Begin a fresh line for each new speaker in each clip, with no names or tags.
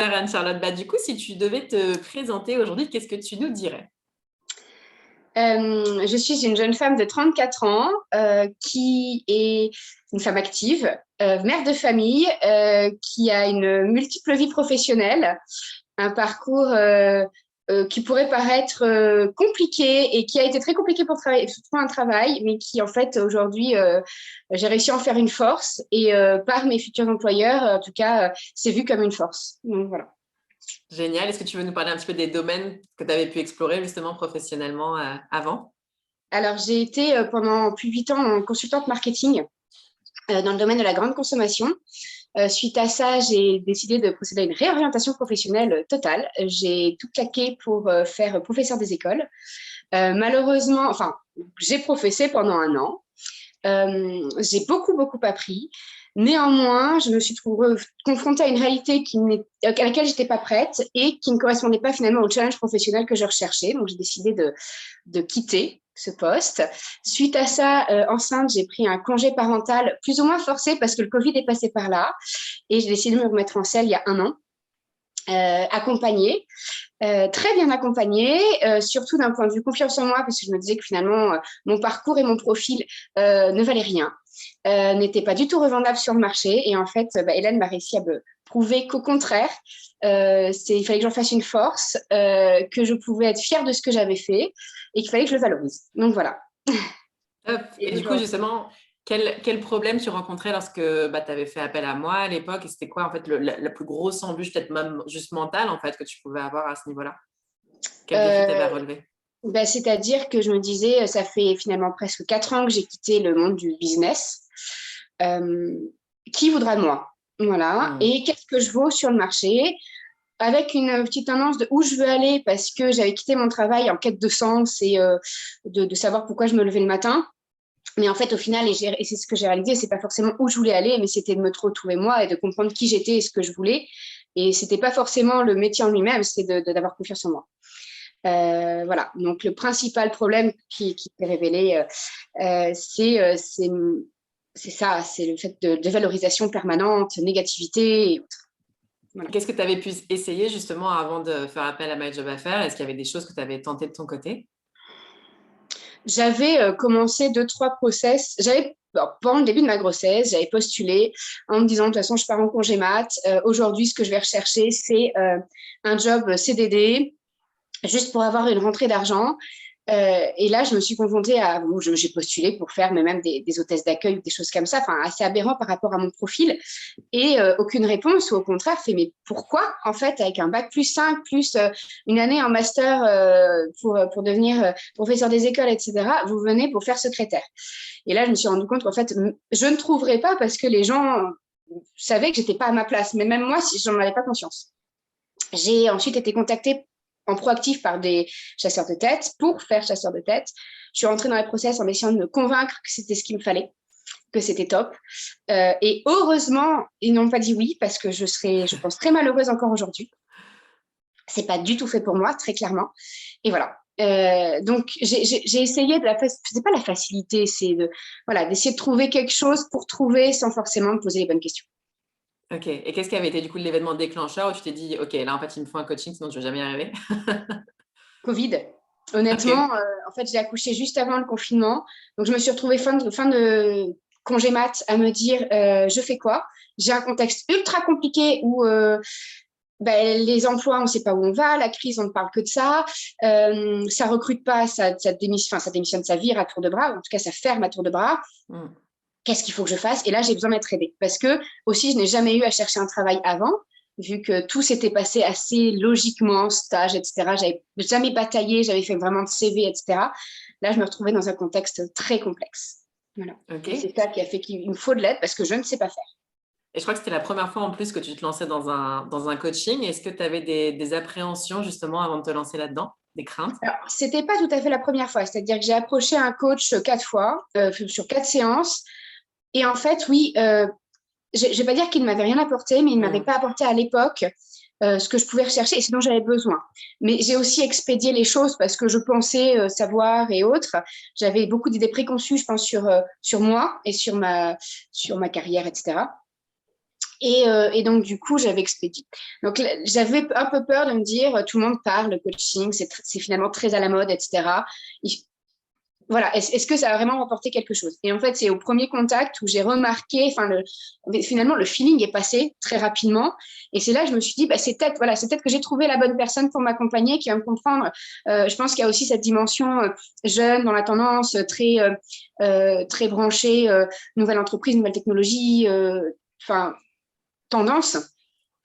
Anne-Charlotte. Du coup, si tu devais te présenter aujourd'hui, qu'est-ce que tu nous dirais?
Je suis une jeune femme de 34 ans qui est une femme active, mère de famille, qui a une multiple vie professionnelle, un parcours qui pourrait paraître compliqué et qui a été très compliqué pour trouver un travail, mais qui en fait aujourd'hui, j'ai réussi à en faire une force et par mes futurs employeurs, en tout cas, c'est vu comme une force. Donc voilà.
Génial. Est-ce que tu veux nous parler un petit peu des domaines que tu avais pu explorer justement professionnellement avant?
Alors, j'ai été pendant plus de 8 ans en consultante marketing dans le domaine de la grande consommation. Suite à ça, j'ai décidé de procéder à une réorientation professionnelle totale. J'ai tout claqué pour faire professeur des écoles. Malheureusement, enfin, j'ai professé pendant un an. J'ai beaucoup appris. Néanmoins, je me suis confrontée à une réalité à laquelle je n'étais pas prête et qui ne correspondait pas finalement au challenge professionnel que je recherchais. Donc, j'ai décidé de quitter ce poste. Suite à ça, enceinte, j'ai pris un congé parental plus ou moins forcé parce que le Covid est passé par là et j'ai décidé de me remettre en selle il y a un an. Accompagnée, très bien accompagnée, surtout d'un point de vue confiance en moi, parce que je me disais que finalement, mon parcours et mon profil ne valaient rien, n'étaient pas du tout revendables sur le marché. Et en fait, Hélène m'a réussi à me prouver qu'au contraire, il fallait que j'en fasse une force, que je pouvais être fière de ce que j'avais fait et qu'il fallait que je le valorise. Donc voilà.
Top.
Et
Et du coup, justement, quel problème tu rencontrais lorsque tu avais fait appel à moi à l'époque? Et c'était quoi en fait la plus grosse embûche, peut-être même juste mentale en fait, que tu pouvais avoir à ce niveau-là? Quel défi tu avais à
euh,
relever?
c'est-à-dire que je me disais, ça fait finalement presque 4 ans que j'ai quitté le monde du business. Euh, qui voudra de moi? Voilà.
Hmm.
Et qu'est-ce que je vaux sur le marché? Avec une petite tendance de où je veux aller parce que j'avais quitté mon travail en quête de sens et de savoir pourquoi je me levais le matin. Mais en fait, au final, et c'est ce que j'ai réalisé, c'est pas forcément où je voulais aller, mais c'était de me retrouver moi et de comprendre qui j'étais et ce que je voulais. Et c'était pas forcément le métier en lui-même, c'était d'avoir confiance en moi. Voilà. Donc, le principal problème qui s'est révélé, c'est ça, c'est le fait de dévalorisation permanente, négativité et autres. Voilà.
Qu'est-ce que tu avais pu essayer justement avant de faire appel à My Job Affaires? Est-ce qu'il y avait des choses que tu avais tentées de ton côté?
J'avais commencé 2, 3 process. Pendant le début de ma grossesse, j'avais postulé en me disant, de toute façon, je pars en congé mat. Aujourd'hui, ce que je vais rechercher, c'est un job CDD, juste pour avoir une rentrée d'argent. Et là, je me suis confrontée à, j'ai postulé pour faire mais même des hôtesses d'accueil ou des choses comme ça, enfin assez aberrant par rapport à mon profil. Et aucune réponse, ou au contraire, fait, mais pourquoi, en fait, avec un bac plus 5, plus une année en master pour devenir professeur des écoles, etc., vous venez pour faire secrétaire. Et là, je me suis rendu compte qu'en fait, je ne trouverais pas parce que les gens savaient que j'étais pas à ma place, mais même moi, si j'en avais pas conscience. J'ai ensuite été contactée en proactif par des chasseurs de tête pour faire chasseur de tête. Je suis rentrée dans les process en essayant de me convaincre que c'était ce qu'il me fallait, que c'était top. Et heureusement, ils n'ont pas dit oui parce que je serais, je pense, très malheureuse encore aujourd'hui. C'est pas du tout fait pour moi, très clairement. Et voilà. Donc j'ai essayé c'est pas la facilité, c'est voilà, d'essayer de trouver quelque chose pour trouver sans forcément me poser les bonnes questions.
Ok. Et qu'est-ce qui avait été du coup l'événement déclencheur où tu t'es dit, ok, là en fait il me faut un coaching, sinon je vais jamais y arriver?
Covid.
Ok.
Honnêtement, en fait, j'ai accouché juste avant le confinement. Donc, je me suis retrouvée fin de congé mat à me dire, je fais quoi? J'ai un contexte ultra compliqué où les emplois, on ne sait pas où on va. La crise, on ne parle que de ça. Ça recrute pas, ça démissionne, ça vire à tour de bras. En tout cas, ça ferme à tour de bras.
Hmm.
Qu'est-ce qu'il faut que je fasse? Et là, j'ai besoin d'être aidée. Parce que, aussi, je n'ai jamais eu à chercher un travail avant, vu que tout s'était passé assez logiquement, stage, etc. J'avais jamais bataillé, j'avais fait vraiment de CV, etc. Là, je me retrouvais dans un contexte très complexe. Voilà.
Ok.
Et c'est ça qui a fait qu'il me faut de l'aide parce que je ne sais pas faire.
Et je crois que c'était la première fois en plus que tu te lançais dans un coaching. Est-ce que tu avais des appréhensions justement avant de te lancer là-dedans? Des craintes?
Alors, c'était pas tout à fait la première fois. C'est-à-dire que j'ai approché un coach 4 fois, sur 4 séances. Et en fait, oui, je ne vais pas dire qu'il ne m'avait rien apporté, mais il ne m'avait
Hmm.
pas apporté à l'époque ce que je pouvais rechercher et ce dont j'avais besoin. Mais j'ai aussi expédié les choses parce que je pensais savoir et autres. J'avais beaucoup d'idées préconçues, je pense, sur moi et sur ma carrière, etc. Et donc, du coup, j'avais expédié. Donc, j'avais un peu peur de me dire, tout le monde parle de coaching, c'est finalement très à la mode, etc. Voilà, est-ce que ça a vraiment apporté quelque chose? Et en fait, c'est au premier contact où j'ai remarqué, finalement, le feeling est passé très rapidement. Et c'est là que je me suis dit, bah, c'est peut-être que j'ai trouvé la bonne personne pour m'accompagner, qui va me comprendre. Je pense qu'il y a aussi cette dimension jeune dans la tendance, très branchée, nouvelle entreprise, nouvelle technologie, tendance,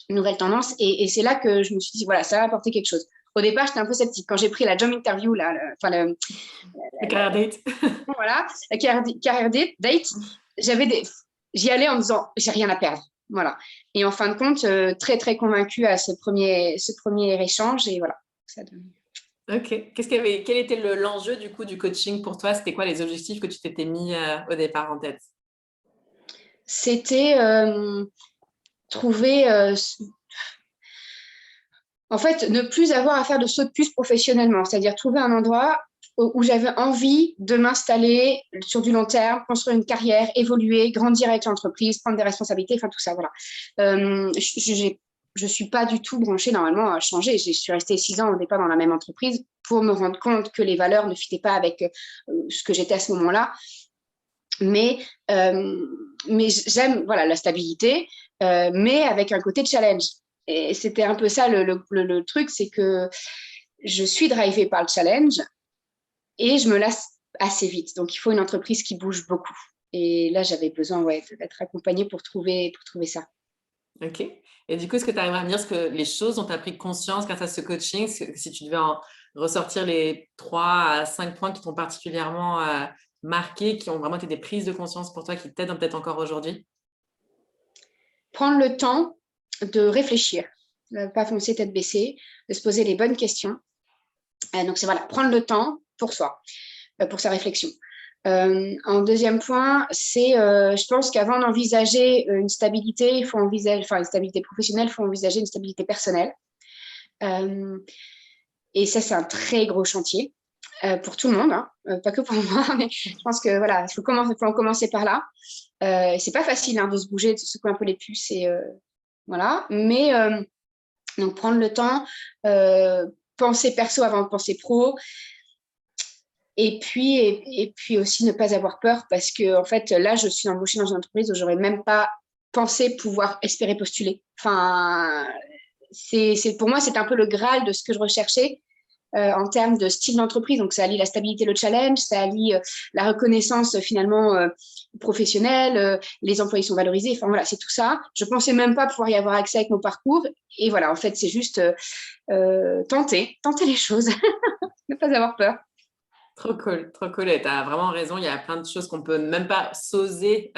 nouvelle tendance. Et c'est là que je me suis dit, voilà, ça va apporter quelque chose. Au départ, j'étais un peu sceptique. Quand j'ai pris la job interview, là,
Le career date.
voilà, la career date, j'y allais en me disant, j'ai rien à perdre. Voilà. Et en fin de compte, très, très convaincue à ce premier échange. Et voilà.
Ok. Quel était l'enjeu du coup du coaching pour toi? C'était quoi les objectifs que tu t'étais mis au départ en tête?
C'était trouver, en fait, ne plus avoir à faire de saut de puce professionnellement, c'est-à-dire trouver un endroit où j'avais envie de m'installer sur du long terme, construire une carrière, évoluer, grandir avec l'entreprise, prendre des responsabilités, enfin tout ça, voilà. Je suis pas du tout branchée normalement à changer. Je suis restée 6 ans au départ dans la même entreprise pour me rendre compte que les valeurs ne fitaient pas avec ce que j'étais à ce moment-là. Mais j'aime voilà, la stabilité, mais avec un côté challenge. Et c'était un peu ça le truc, c'est que je suis drivée par le challenge et je me lasse assez vite. Donc, il faut une entreprise qui bouge beaucoup. Et là, j'avais besoin d'être accompagnée pour trouver ça.
Ok. Et du coup, est-ce que tu arrives à me dire ce que les choses dont tu as pris conscience grâce à ce coaching, si tu devais en ressortir les 3 à 5 points qui t'ont particulièrement marqué, qui ont vraiment été des prises de conscience pour toi, qui t'aident peut-être encore aujourd'hui?
Prendre le temps de réfléchir, ne pas foncer tête baissée, de se poser les bonnes questions. Donc, c'est voilà, prendre le temps pour soi, pour sa réflexion. En deuxième point, c'est, je pense qu'avant d'envisager une stabilité, il faut envisager, enfin une stabilité professionnelle, il faut envisager une stabilité personnelle. Et ça, c'est un très gros chantier pour tout le monde, hein, pas que pour moi, mais je pense que voilà, il faut en commencer par là. C'est pas facile hein, de se bouger, de se secouer un peu les puces et voilà. Mais donc prendre le temps, penser perso avant de penser pro. Et puis aussi ne pas avoir peur parce que en fait là je suis embauchée dans une entreprise où j'aurais même pas pensé pouvoir espérer postuler. Enfin, pour moi c'est un peu le graal de ce que je recherchais en termes de style d'entreprise. Donc ça allie la stabilité, le challenge, ça allie la reconnaissance finalement professionnelle, les employés sont valorisés. Enfin voilà, c'est tout ça. Je pensais même pas pouvoir y avoir accès avec mon parcours. Et voilà, en fait c'est juste tenter les choses, ne pas avoir peur.
Trop cool. Et tu as vraiment raison. Il y a plein de choses qu'on peut même pas oser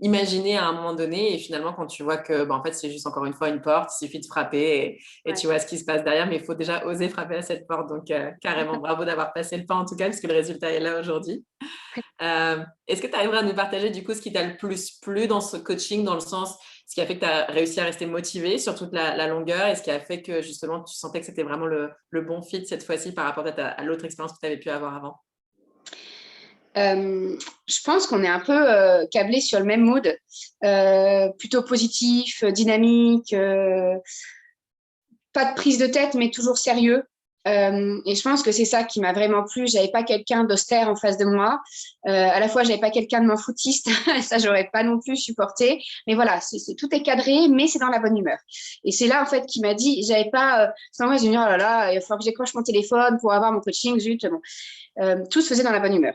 imaginer à un moment donné. Et finalement, quand tu vois que, en fait, c'est juste encore une fois une porte, il suffit de frapper et tu vois ce qui se passe derrière. Mais il faut déjà oser frapper à cette porte. Donc, carrément, bravo d'avoir passé le pas en tout cas, parce que le résultat est là aujourd'hui. Est-ce que tu arriveras à nous partager du coup ce qui t'a le plus plu dans ce coaching, dans le sens, ce qui a fait que tu as réussi à rester motivé sur toute la longueur et ce qui a fait que justement tu sentais que c'était vraiment le bon fit cette fois-ci par rapport à l'autre expérience que tu avais pu avoir avant?
Je pense qu'on est un peu câblé sur le même mood, plutôt positif, dynamique, pas de prise de tête, mais toujours sérieux. Et je pense que c'est ça qui m'a vraiment plu. J'avais pas quelqu'un d'austère en face de moi. À la fois, j'avais pas quelqu'un de m'en foutiste. Ça, j'aurais pas non plus supporté. Mais voilà, tout est cadré, mais c'est dans la bonne humeur. Et c'est là, en fait, qui m'a dit, j'avais pas, sans moi, j'ai dit, oh là là, il va falloir que j'écroche mon téléphone pour avoir mon coaching, zut. Bon. Tout se faisait dans la bonne humeur.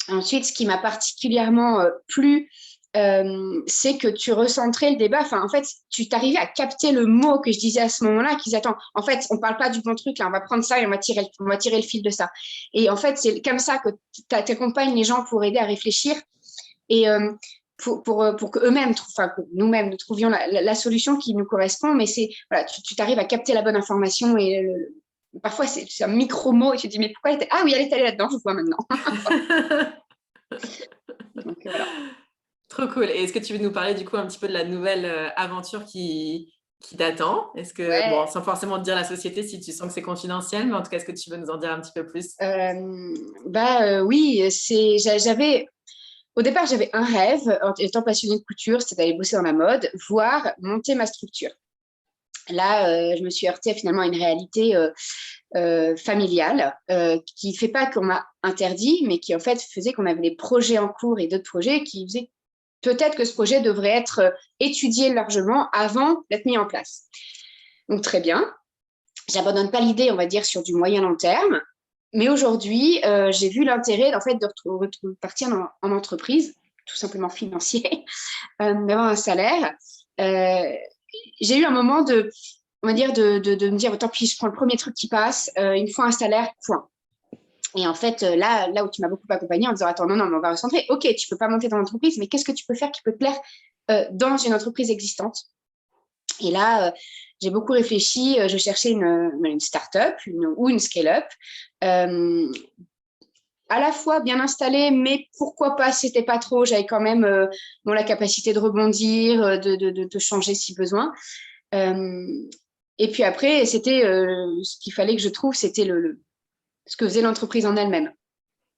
Ensuite, ce qui m'a particulièrement plu, c'est que tu recentrais le débat. Enfin, en fait, tu t'arrivais à capter le mot que je disais à ce moment-là, qu'ils attendent. En fait, on ne parle pas du bon truc, là, on va prendre ça et on va tirer le fil de ça. Et en fait, c'est comme ça que tu accompagnes les gens pour aider à réfléchir et pour qu'eux-mêmes, enfin, que nous-mêmes, nous trouvions la solution qui nous correspond. Mais c'est, voilà, tu t'arrives à capter la bonne information et parfois, c'est un micro-mot et tu te dis, mais pourquoi ah oui, elle est allée là-dedans, je vois maintenant. Donc, voilà.
Trop cool. Et est-ce que tu veux nous parler du coup un petit peu de la nouvelle aventure qui t'attend? Est-ce que,
Ouais.
bon, sans forcément te dire la société si tu sens que c'est confidentiel, mais en tout cas, est-ce que tu veux nous en dire un petit peu plus?
Oui, j'avais Au départ, j'avais un rêve, en étant passionnée de couture, c'était d'aller bosser dans la mode, voire monter ma structure. Là, je me suis heurtée finalement à une réalité familiale qui ne fait pas qu'on m'a interdit, mais qui en fait faisait qu'on avait des projets en cours et d'autres projets qui faisaient peut-être que ce projet devrait être étudié largement avant d'être mis en place. Donc très bien, j'abandonne pas l'idée, on va dire, sur du moyen long terme, mais aujourd'hui, j'ai vu l'intérêt en fait de partir en entreprise, tout simplement financier, d'avoir un salaire. Euh, j'ai eu un moment on va dire, de me dire, tant pis, je prends le premier truc qui passe, il me faut un salaire, point. Et en fait, là où tu m'as beaucoup accompagnée en disant, attends, non, mais on va recentrer. OK, tu peux pas monter dans l'entreprise, mais qu'est-ce que tu peux faire qui peut te plaire dans une entreprise existante? Et là, j'ai beaucoup réfléchi. Je cherchais une start-up ou une scale-up. À la fois bien installée, mais pourquoi pas, si c'était pas trop, j'avais quand même la capacité de rebondir, de changer si besoin. Et puis après, c'était ce qu'il fallait que je trouve, c'était ce que faisait l'entreprise en elle-même.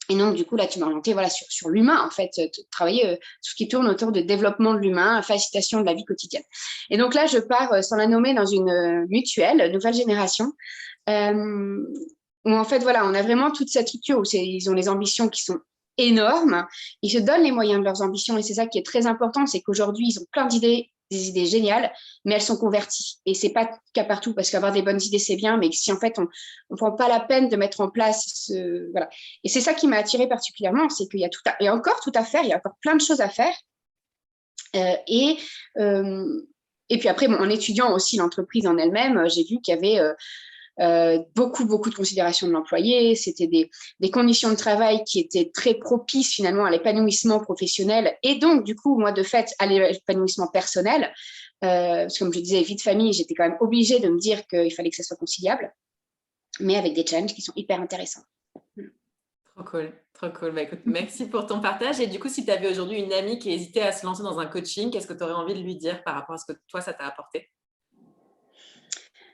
Et donc, du coup, là, tu m'as orienté voilà, sur l'humain, en fait, travailler tout ce qui tourne autour de développement de l'humain, facilitation de la vie quotidienne. Et donc là, je pars, sans la nommer, dans une mutuelle, nouvelle génération, où en fait, voilà, on a vraiment toute cette structure où ils ont des ambitions qui sont énormes. Ils se donnent les moyens de leurs ambitions et c'est ça qui est très important, c'est qu'aujourd'hui, ils ont plein d'idées, des idées géniales, mais elles sont converties. Et c'est pas le cas partout parce qu'avoir des bonnes idées, c'est bien, mais si en fait, on prend pas la peine de mettre en place voilà. Et c'est ça qui m'a attirée particulièrement, c'est qu'il y a encore tout à faire, il y a encore plein de choses à faire. Euh, et, euh, et puis après, bon, en étudiant aussi l'entreprise en elle-même, j'ai vu qu'il y avait beaucoup de considération de l'employé. C'était des conditions de travail qui étaient très propices finalement à l'épanouissement professionnel et donc du coup moi de fait à l'épanouissement personnel parce que comme je disais vie de famille, j'étais quand même obligée de me dire qu'il fallait que ça soit conciliable, mais avec des challenges qui sont hyper intéressants.
Trop cool, trop cool. Bah, écoute, merci pour ton partage. Et du coup, si tu avais aujourd'hui une amie qui hésitait à se lancer dans un coaching, qu'est-ce que tu aurais envie de lui dire par rapport à ce que toi, ça t'a apporté?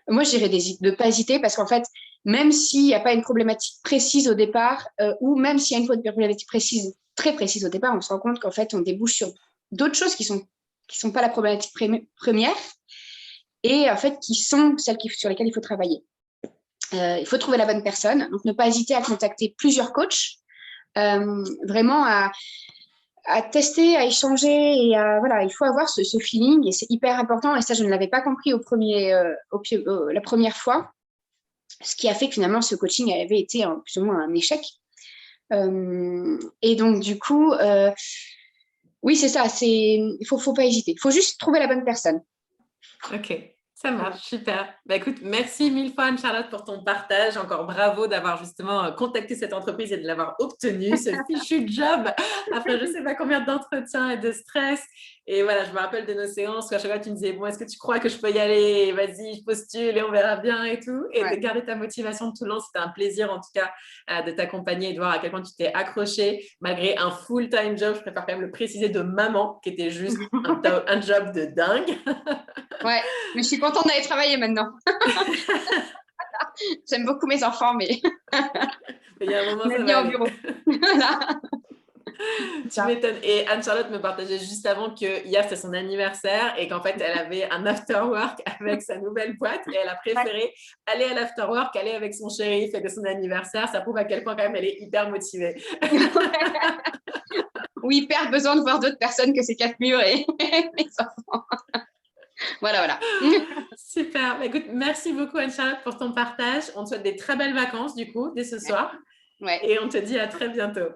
Moi, je dirais de ne pas hésiter parce qu'en fait, même s'il n'y a pas une problématique précise au départ, ou même s'il y a une problématique précise, très précise au départ, on se rend compte qu'en fait, on débouche sur d'autres choses qui sont pas la problématique première et en fait, qui sont celles sur lesquelles il faut travailler. Il faut trouver la bonne personne, donc ne pas hésiter à contacter plusieurs coachs, vraiment à tester, à échanger et voilà, il faut avoir ce feeling et c'est hyper important et ça je ne l'avais pas compris la première fois, ce qui a fait que finalement ce coaching avait été plus ou moins un échec. Et donc du coup, oui c'est ça, il faut pas hésiter, il faut juste trouver la bonne personne.
Ok, ça marche, super. Bah, écoute, merci mille fois Anne-Charlotte pour ton partage. Encore bravo d'avoir justement contacté cette entreprise et de l'avoir obtenu, ce fichu job, après je ne sais pas combien d'entretiens et de stress. Et voilà, je me rappelle de nos séances où à chaque fois tu me disais, bon, est-ce que tu crois que je peux y aller? Vas-y, je postule et on verra bien et tout. Et de garder ta motivation tout le long, c'était un plaisir en tout cas de t'accompagner et de voir à quel point tu t'es accroché malgré un full-time job. Je préfère quand même le préciser de maman, qui était juste un job de dingue.
Ouais, mais je suis contente d'aller travailler maintenant. J'aime beaucoup mes enfants, mais
il y a un moment,
on
ça
est
va
bien au
aller.
bureau. Voilà.
Tu m'étonnes. Et Anne-Charlotte me partageait juste avant que hier, c'était son anniversaire et qu'en fait, elle avait un after-work avec sa nouvelle boîte et elle a préféré aller à l'after-work, aller avec son chéri, fêter son anniversaire. Ça prouve à quel point quand même elle est hyper motivée.
Oui, perdre besoin de voir d'autres personnes que ces quatre murs et mes enfants. Voilà.
Super. Bah, écoute, merci beaucoup Anne-Charlotte pour ton partage. On te souhaite des très belles vacances du coup, dès ce soir.
Ouais.
Et on te dit à très bientôt.